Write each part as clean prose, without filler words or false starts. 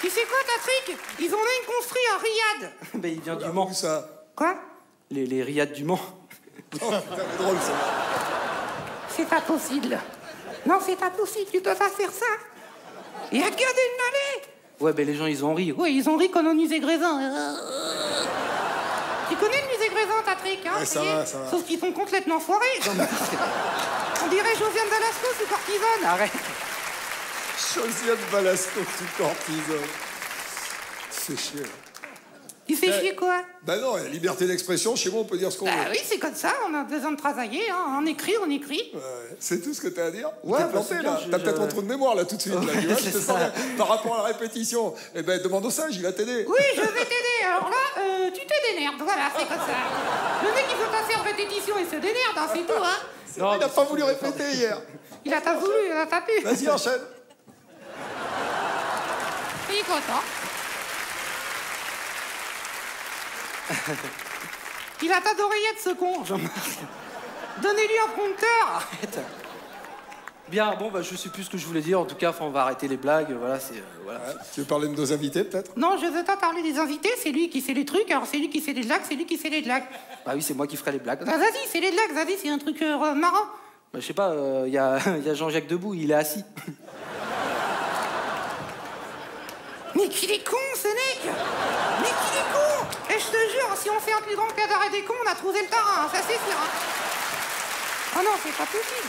Tu sais quoi, Patrick? Ils ont même construit un riad. Ben, il vient du Mans. Où ça? Quoi? Les riads du Mans. Oh, putain, c'est drôle, ça. C'est pas possible. Non, c'est pas possible, tu peux pas faire ça. Il y a que d'une allée. Ouais, ben les gens, ils ont ri. Oui, ils ont ri comme au musée Grévin. Tu connais le musée Grévin, Patrick, hein? Ouais, ça va, ça va. Sauf qu'ils sont complètement foirés. On dirait Josiane Balasco sous cortisone. Arrête. Josiane Balasco sous cortisone. C'est chier. Tu fais chier quoi? Ben non, il y a liberté d'expression. Chez moi, on peut dire ce qu'on veut. Bah oui, c'est comme ça, on a besoin de travailler, hein. On écrit. Ouais, c'est tout ce que t'as à dire? Ouais, T'es bah, planté, c'est bien, là. T'as peut-être un trou de mémoire, là, tout de suite. Là, tu vois, je te sens, par rapport à la répétition. Eh ben, demande au singe, il va t'aider. Oui, je vais t'aider. Alors là, tu te démerdes. Voilà, c'est comme ça. Le mec, il veut passer en répétition, il se démerde, hein, c'est tout, hein. Non, il n'a pas voulu répéter hier. Il a pas voulu, il a pas pu. Vas-y, enchaîne. Il est content. Il a pas d'oreillette, ce con, Jean-Marc. Donnez-lui un prompteur. Arrête. Bien, bon, bah, je sais plus ce que je voulais dire. En tout cas, on va arrêter les blagues. Voilà, c'est... voilà. Ouais, tu veux parler de nos invités, peut-être? Non, je veux pas parler des invités, c'est lui qui sait les trucs, alors c'est lui qui sait les blagues, c'est lui qui sait les blagues. Bah oui, c'est moi qui ferai les blagues. Bah, vas-y, c'est les blagues, vas-y, c'est un truc marrant. Bah, je sais pas, il y a Jean-Jacques Debout, il est assis. Mais qu'il est con, ce mec! Mais qu'il est con! Et je te jure, si on fait un plus grand cabaret des cons, on a trouvé le terrain, hein, ça c'est sûr. Hein. Oh non, c'est pas possible.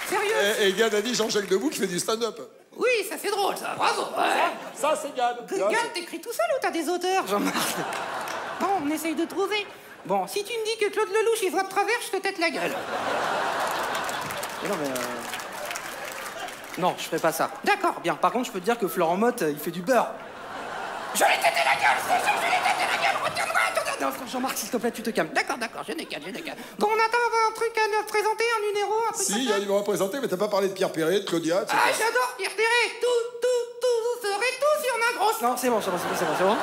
Sérieux? Et Gad a dit Jean-Jacques Debout qui fait du stand-up. Oui, ça c'est drôle, ça, bravo. Ouais. Ça, c'est Gad. Gad, t'écris tout seul ou t'as des auteurs, Jean-Marc? Bon, on essaye de trouver. Bon, si tu me dis que Claude Lelouch, il voit de travers, je te tête la gueule. Mais non, mais... Non, je ferai pas ça. D'accord. Bien, par contre, je peux te dire que Florent Motte, il fait du beurre. Je vais têter la gueule, je vais têter la gueule, retiens-moi, attends. Non, Jean-Marc, s'il te plaît, tu te calmes. D'accord, je décale. Bon, on attend un truc à nous présenter, un numéro, un truc Si, comme il y a ça. un numéro à présenter, mais t'as pas parlé de Pierre Perret, de Claudia, etc. Ah, j'adore Pierre Perret. Tout serait tout sur ma grosse. Non, c'est bon, c'est bon.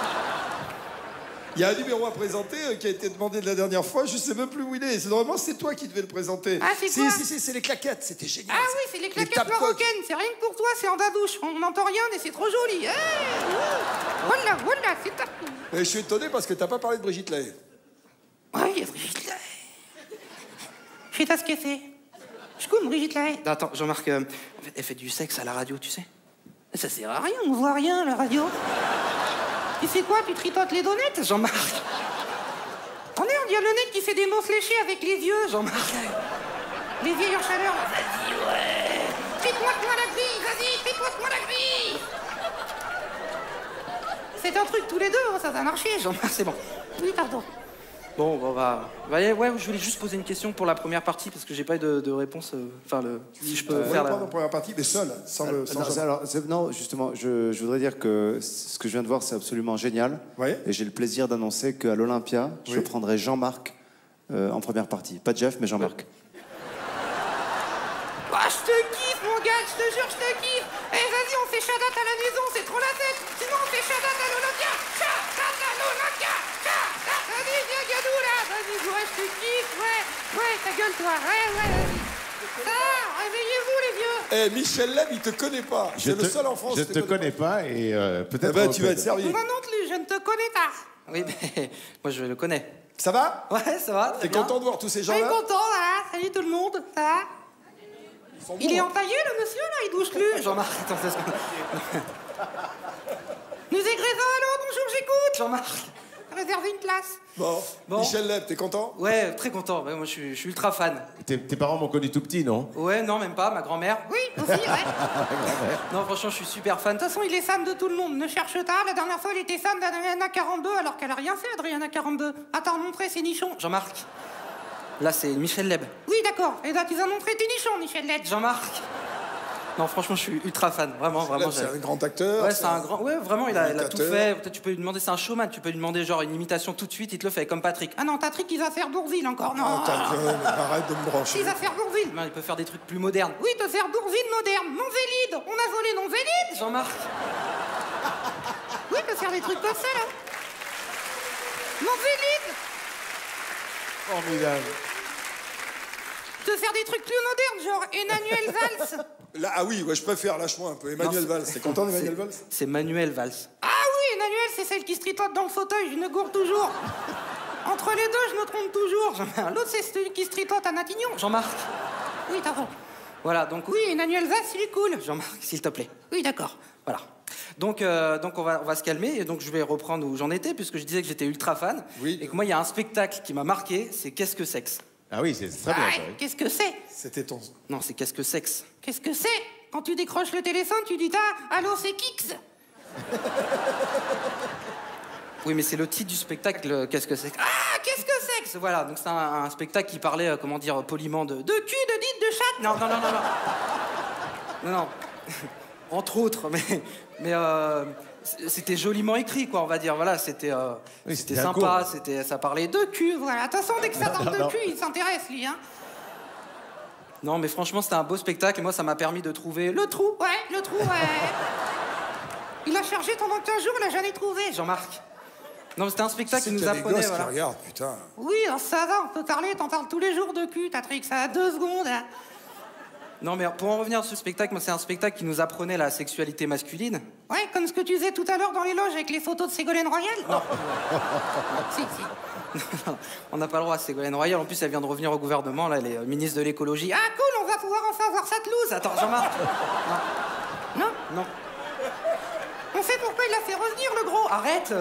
Il y a un numéro à présenter qui a été demandé de la dernière fois, je sais même plus où il est. C'est normalement, c'est toi qui devais le présenter. Ah, c'est quoi? Si, c'est les claquettes, c'était génial. Ah ça. oui, c'est les claquettes tap-coques. marocaines, c'est rien que pour toi, c'est en babouche. On n'entend rien, mais c'est trop joli. Voilà, c'est parti. Et je suis étonné parce que t'as pas parlé de Brigitte Lahaye. Oui, Brigitte Lahaye. Je sais pas ce que c'est. Je connais Brigitte Lahaye. Attends, Jean-Marc, en fait, elle fait du sexe à la radio, tu sais. Ça sert à rien, on voit rien, la radio. Tu sais quoi, tu tripotes les donettes, Jean-Marc. On dit à le nez qui fait des mots fléchés avec les yeux, Jean-Marc. Les vieilles en chaleur. Vas-y, ouais. Tripote-moi la grille, vas-y, tripote-moi la grille. C'est un truc tous les deux, hein, ça va marcher, Jean-Marc, c'est bon. Oui, pardon. Bon, on va... Ouais, je voulais juste poser une question pour la première partie, parce que j'ai pas eu de réponse. Si je peux faire pas la... dans la première partie, mais seul, sans le... Sans Non, justement, je voudrais dire que ce que je viens de voir, c'est absolument génial. Ouais. Et j'ai le plaisir d'annoncer qu'à l'Olympia, je Oui. prendrai Jean-Marc en première partie. Pas Jeff, mais Jean-Marc. Ah, je te kiffe, mon gars, je te jure, je te kiffe. Eh, vas-y, on fait Shadat à la maison, c'est trop la fête. Sinon, on fait Shadat à l'Olympia. Shadat à l'Olympia. Shadat. Vas-y, viens, Gadou, là. Vas-y, ouais, je te kiffe, ouais. Ouais, ta gueule, toi. Ouais. Ah, réveillez-vous, les vieux. Eh, Michel Leb, il te connaît pas. C'est le seul en France Je qui te connais pas et peut-être... Eh ben, tu vas être servi. Moi non plus, je ne te connais pas. Oui, mais moi, je le connais. Ça va? Ouais, ça va, très T'es bien. content de voir tous ces Je suis gens-là? content, là. Salut tout le monde, ça va? Il est entaillé, le monsieur, là, il bouge plus. Jean-Marc, attends, c'est ce qu'on... Musée Grévin, allô, bonjour, j'écoute. Jean-Marc. Réservez une place. Bon. Bon. Michel Leb, t'es content? Ouais, très content. Ouais, moi, je suis ultra fan. Tes parents m'ont connu tout petit, non? Ouais, non, même pas. Ma grand-mère. Oui, aussi, ouais. Non, franchement, je suis super fan. De toute façon, il est fan de tout le monde. Ne cherche pas. La dernière fois, il était fan d'Adriana 42, alors qu'elle a rien fait, Adriana 42. Attends, montrer ses nichons. Jean-Marc. Là, c'est Michel Leb. Oui, d'accord. Et là, tu vas montrer tes nichons, Michel Led. Jean-Marc. Non, franchement, je suis ultra fan. Vraiment. C'est un grand acteur. Ouais, c'est un grand. Ouais, vraiment, il a tout imitateur. fait. Peut-être tu peux lui demander, c'est un showman. Tu peux lui demander genre une imitation tout de suite, il te le fait, comme Patrick. Ah non, Patrick, il va faire Bourville encore. Non. Oh, ta gueule, arrête de me brancher. Il va faire Bourville. Non, il peut faire des trucs plus modernes. Oui, te faire Bourville moderne. Non Vélide. On a volé non Vélide. Jean-Marc. Oui, te faire des trucs comme ça, là. Non Vélide. Formidable. Te faire des trucs plus modernes, genre Emmanuel Valls. Là, ah oui, ouais, je préfère, lâche-moi un peu. Emmanuel Valls, t'es content d'Emmanuel Valls? C'est Manuel Valls. Ah oui, Emmanuel, c'est celle qui se tripote dans le fauteuil, je me gourre toujours. Entre les deux, je me trompe toujours. L'autre, c'est celui qui se tripote à Matignon. Jean-Marc. Oui, t'as raison. Voilà, donc Oui, Emmanuel Valls, il est cool. Jean-Marc, s'il te plaît. Oui, d'accord. Voilà. Donc on va se calmer et donc je vais reprendre où j'en étais puisque je disais que j'étais ultra fan. Oui. Et que moi, il y a un spectacle qui m'a marqué, c'est Qu'est-ce que sexe? Ah oui, c'est très bien. Ah, ça, oui. qu'est-ce que c'est? C'était ton... Non, c'est Qu'est-ce que sexe? Qu'est-ce que c'est? Quand tu décroches le téléphone, tu dis allô, c'est Kix. Oui, mais c'est le titre du spectacle, Qu'est-ce que c'est? Ah, qu'est-ce que c'est? Voilà, donc c'est un spectacle qui parlait, comment dire, poliment de cul, de dite, de chatte. Non, non, non, non, non. Non, non. Entre autres, mais c'était joliment écrit, quoi, on va dire. Voilà, c'était Oui, c'était c'était un sympa, cours. ça parlait de cul. Voilà, de toute façon, dès que ça parle de cul, il s'intéresse, lui, hein. Non, mais franchement, c'était un beau spectacle et moi, ça m'a permis de trouver le trou. Ouais, le trou, ouais. Il a cherché pendant 15 jours, il l'a jamais trouvé. Jean-Marc. Non, mais c'était un spectacle qui nous qu'il y a des apprenait, gosses voilà. qui regardent, putain. Oui, alors ça va, on peut parler, t'en parles tous les jours de cul, t'as truc, ça a 2 secondes, hein. Non, mais pour en revenir à ce spectacle, moi, c'est un spectacle qui nous apprenait la sexualité masculine. Ouais, comme ce que tu faisais tout à l'heure dans les loges avec les photos de Ségolène Royal. Non. Si, si. On n'a pas le droit à Ségolène Royal. En plus, elle vient de revenir au gouvernement. Là, elle est ministre de l'écologie. Ah cool, on va pouvoir enfin voir sa pelouse. Attends, Jean-Marc. Non. Non. On sait pourquoi il l'a fait revenir, le gros. Arrête.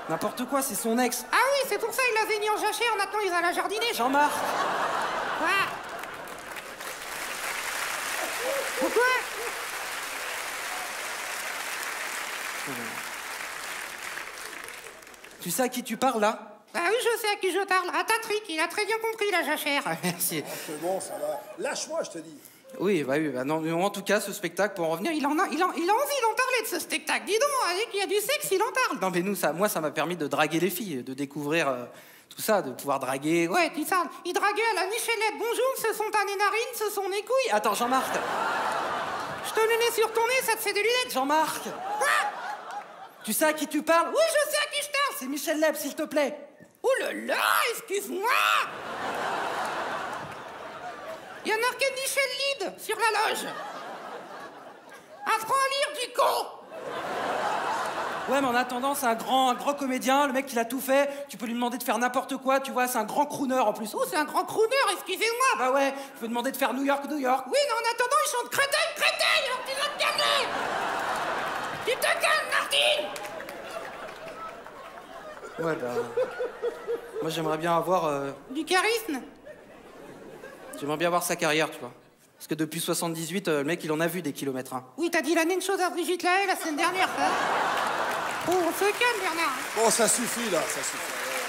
N'importe quoi, c'est son ex. Ah oui, c'est pour ça il l'avait mis en jachère, maintenant il va la jardiner. Jean-Marc. Quoi? Pourquoi? Tu sais à qui tu parles, là? Ah oui, je sais à qui je parle. À Tatrick, il a très bien compris la jachère. Ah, merci. C'est bon, ça va. Lâche-moi, je te dis. Oui, bah non, mais en tout cas, ce spectacle, pour en revenir, Il a envie d'en parler de ce spectacle. Dis donc, avec qu'il y a du sexe, il en parle. Non, mais moi, ça m'a permis de draguer les filles, de découvrir tout ça, de pouvoir draguer. Ouais, dis ça. Il draguait à la Michelette. Bonjour, ce sont ta narines, ce sont mes couilles. Attends, Jean-Marc. Je te le mets sur ton nez, ça te fait des lunettes. Jean-Marc. Quoi? Tu sais à qui tu parles? Oui, je sais à qui je parle. C'est Michel Leb, s'il te plaît. Oh là là, excuse-moi. Il y a marqué Michel Lid sur la loge. Apprends à lire, du con. Ouais, mais en attendant, c'est un grand comédien. Le mec, il a tout fait. Tu peux lui demander de faire n'importe quoi. Tu vois, c'est un grand crooner en plus. Oh, c'est un grand crooner, excusez-moi. Bah ouais, tu peux demander de faire New York, New York. Oui, mais en attendant, il chante crétin, alors tu vas te calmer. Tu te calmes, Martine. Ouais, bah. Moi, j'aimerais bien avoir. Du charisme. J'aimerais bien voir sa carrière, tu vois. Parce que depuis 78, le mec, il en a vu des kilomètres, hein. Oui, t'as dit la même chose à Brigitte Lahaye la semaine dernière, ça. Oh, on se calme, Bernard. Bon, ça suffit, là, ça suffit.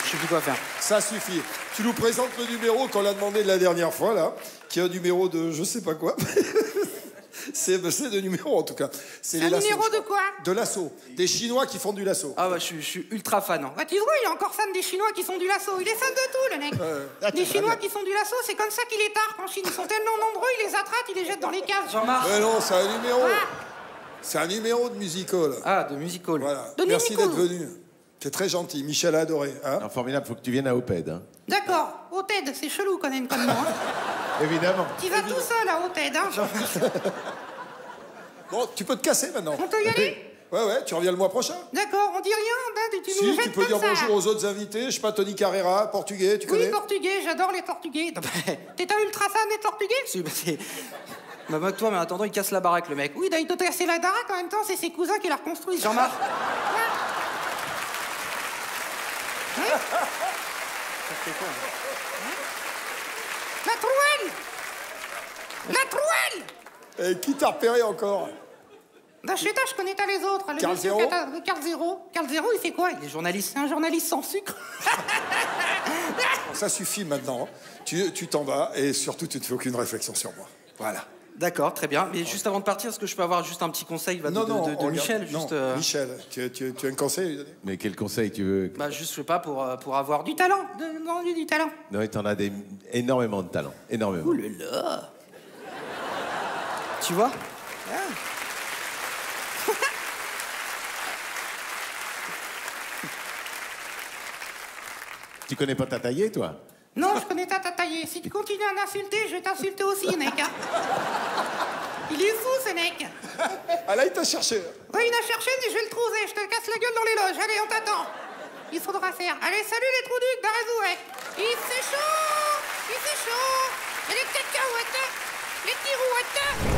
Je sais plus quoi faire. Ça suffit. Tu nous présentes le numéro qu'on a demandé la dernière fois, là, qui est un numéro de je sais pas quoi. C'est le numéro, en tout cas. C'est les Un lassos, numéro je de crois. quoi? De lasso. Des Chinois qui font du lasso. Ah ouais, je suis ultra fan, hein. Bah, tu vois, il est encore fan des Chinois qui font du lasso. Il est fan de tout, le mec. Les Chinois qui font du lasso, c'est comme ça qu'il est tard en Chine. Ils sont tellement nombreux, il les attrape, il les jette dans les cases. Jean-Marc. Mais non, c'est un numéro. Ah. C'est un numéro de musical. Ah, de musical. Voilà. De Merci musical. d'être venu. C'est très gentil. Michel a adoré. Hein. Non, formidable, faut que tu viennes à Oped. Hein. D'accord, au TED, c'est chelou quand même comme nom. Hein. Évidemment. Tu vas tout seul à au TED, hein. Bon, tu peux te casser maintenant. On peut y aller? Ouais, tu reviens le mois prochain. D'accord, on dit rien, hein, tu nous Si, jettes tu peux comme dire ça. bonjour aux autres invités. Je sais pas, Tony Carrera, portugais, tu Oui, connais? portugais, j'adore les portugais. T'es un ultra fan des portugais? Si, bah, c'est. Bah, moque-toi, mais en attendant, il casse la baraque, le mec. Oui, il doit casser la baraque en même temps, c'est ses cousins qui la reconstruisent. Jean-Marc. La trouelle! La trouelle! Et qui t'a repéré encore? Bah, je sais pas, je connais pas les autres. Le Carl monsieur Zéro? Carl Zéro. Carl Zéro, il fait quoi? Les journalistes. C'est un journaliste sans sucre. Ça suffit maintenant. Tu t'en vas et surtout, tu ne fais aucune réflexion sur moi. Voilà. D'accord, très bien. Mais juste avant de partir, est-ce que je peux avoir juste un petit conseil de regarde. Michel Non, juste, Michel, tu as un conseil à lui donner? Mais quel conseil tu veux? Bah, juste, je sais pas, pour avoir Du talent. Du talent. Non, t'en as énormément de talent. Énormément. Ouh là là. Tu vois? Tu connais pas ta taillée, toi? Non, je connais pas ta taillée. Si tu continues à m'insulter, je vais t'insulter aussi, mec. Hein. Il est fou, ce mec. Ah là, il t'a cherché. Ouais, il a cherché, mais je vais le trouver. Je te casse la gueule dans les loges. Allez, on t'attend. Il faudra faire. Allez, salut les trous ducs d'Arezou, ouais. Il fait chaud. Il fait chaud. Et les cacahuètes. Les tirouettes.